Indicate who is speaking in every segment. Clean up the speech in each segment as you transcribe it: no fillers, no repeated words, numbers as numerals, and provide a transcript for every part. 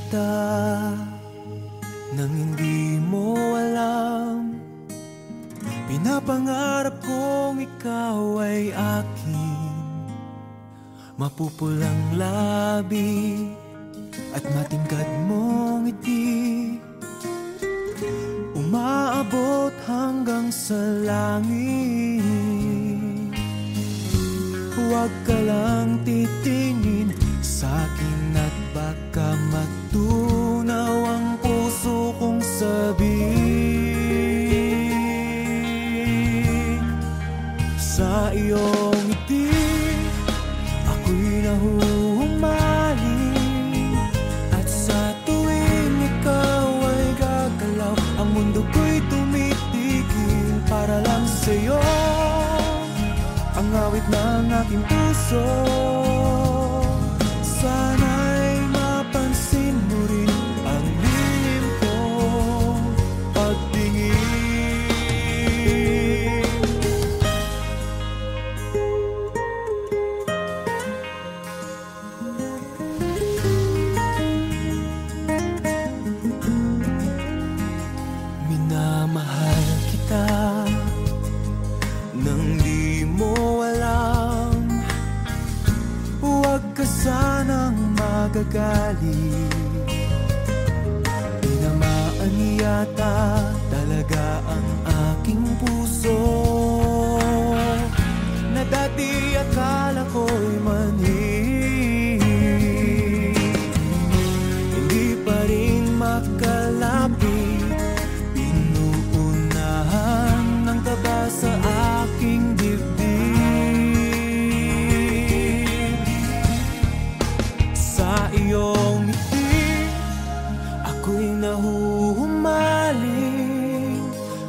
Speaker 1: kita nang hindi mo alam. Pinapangarap kong ikaw ay akin, mapupulang labi at matingkad mong ngiti, umaabot hanggang sa langit. Huwag ka lang titingin sa'kin at baka matunaw ang puso kong sabihin. Sa iyong ngiti ako'y nahuhumaling, at sa tuwing ikaw ay gagalaw, ang mundo ko'y tumitigil para lang sa'yo. Ang awit ng aking puso, sana'y mapansin mo rin ang lihim kong pagtingin. Minamahal kita nang di mo alam. Huwag ka sanang magagalit, tinamaan yata talaga ang aking puso, na dati akala ko'y manhid. Hindi pa rin makalapit, pinuunahan ng taba sa aking dibdib. Sa iyong ngiti ako'y nahuhumaling,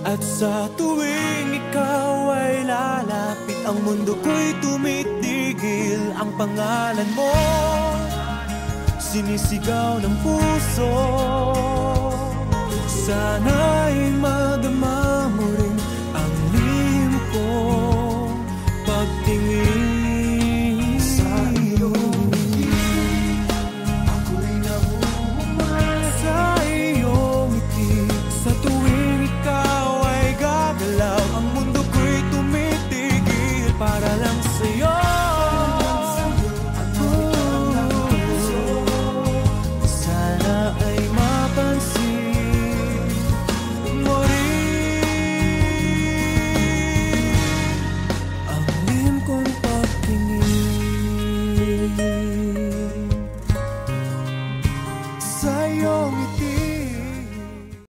Speaker 1: at sa tuwing ikaw ay lalapit, ang mundo ko'y tumitigil. Ang pangalan mo sinisigaw ng puso,